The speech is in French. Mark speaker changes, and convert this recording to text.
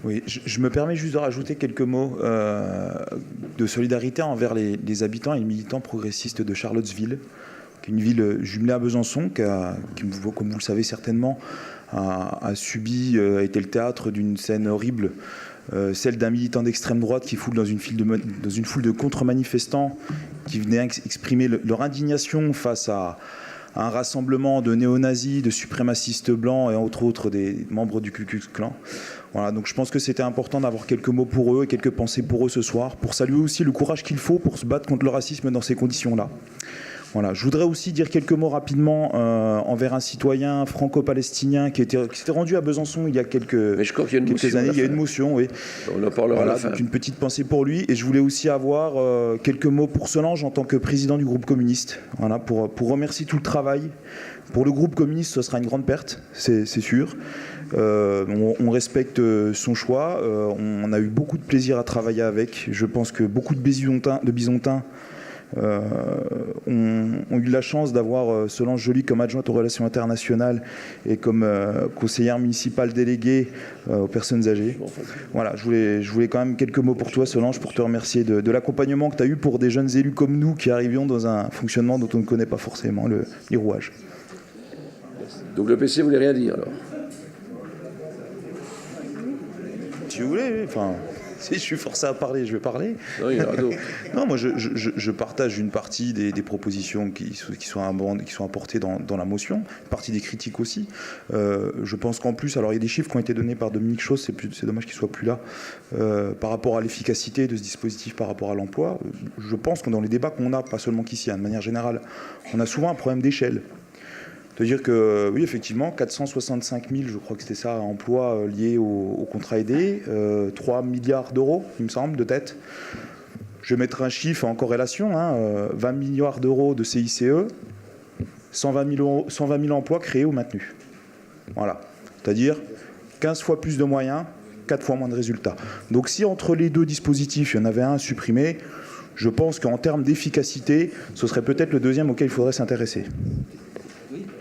Speaker 1: Oui, je me permets juste de rajouter quelques mots de solidarité envers les habitants et les militants progressistes de Charlottesville, qui est une ville jumelée à Besançon, qui, comme vous le savez certainement, a été le théâtre d'une scène horrible, celle d'un militant d'extrême droite qui foule dans une foule de contre-manifestants qui venaient exprimer leur indignation face à un rassemblement de néo-nazis, de suprémacistes blancs et entre autres des membres du Ku Klux Klan. Voilà, donc je pense que c'était important d'avoir quelques mots pour eux et quelques pensées pour eux ce soir, pour saluer aussi le courage qu'il faut pour se battre contre le racisme dans ces conditions-là. Voilà, je voudrais aussi dire quelques mots rapidement envers un citoyen franco-palestinien qui s'était rendu à Besançon il y a quelques années. Il y a une motion, oui.
Speaker 2: On en parlera à la fin.
Speaker 1: Donc une petite pensée pour lui. Et je voulais aussi avoir quelques mots pour Solange en tant que président du groupe communiste. Voilà, pour remercier tout le travail. Pour le groupe communiste, ce sera une grande perte, c'est sûr. On respecte son choix. On a eu beaucoup de plaisir à travailler avec. Je pense que beaucoup de Bisontins ont eu la chance d'avoir Solange Joly comme adjointe aux relations internationales et comme conseillère municipale déléguée aux personnes âgées. Voilà, je voulais quand même quelques mots pour toi, Solange, pour te remercier de l'accompagnement que tu as eu pour des jeunes élus comme nous qui arrivions dans un fonctionnement dont on ne connaît pas forcément les rouages.
Speaker 2: Donc le PC voulait rien dire alors?
Speaker 1: Si vous voulez, enfin... Si je suis forcé à parler, je vais parler.
Speaker 2: Non, il y en a d'autres.
Speaker 1: Non, moi, je partage une partie des propositions qui sont apportées dans la motion, une partie des critiques aussi. Je pense qu'en plus, alors il y a des chiffres qui ont été donnés par Dominique Chausse, c'est dommage qu'il ne soit plus là, par rapport à l'efficacité de ce dispositif par rapport à l'emploi. Je pense que dans les débats qu'on a, pas seulement qu'ici, de manière générale, on a souvent un problème d'échelle. C'est-à-dire que, oui, effectivement, 465 000, je crois que c'était ça, emplois liés au contrat aidé, 3 milliards d'euros, il me semble, de tête. Je vais mettre un chiffre en corrélation, 20 milliards d'euros de CICE, 120 000 emplois créés ou maintenus. Voilà. C'est-à-dire 15 fois plus de moyens, 4 fois moins de résultats. Donc si entre les deux dispositifs, il y en avait un à supprimer, je pense qu'en termes d'efficacité, ce serait peut-être le deuxième auquel il faudrait s'intéresser.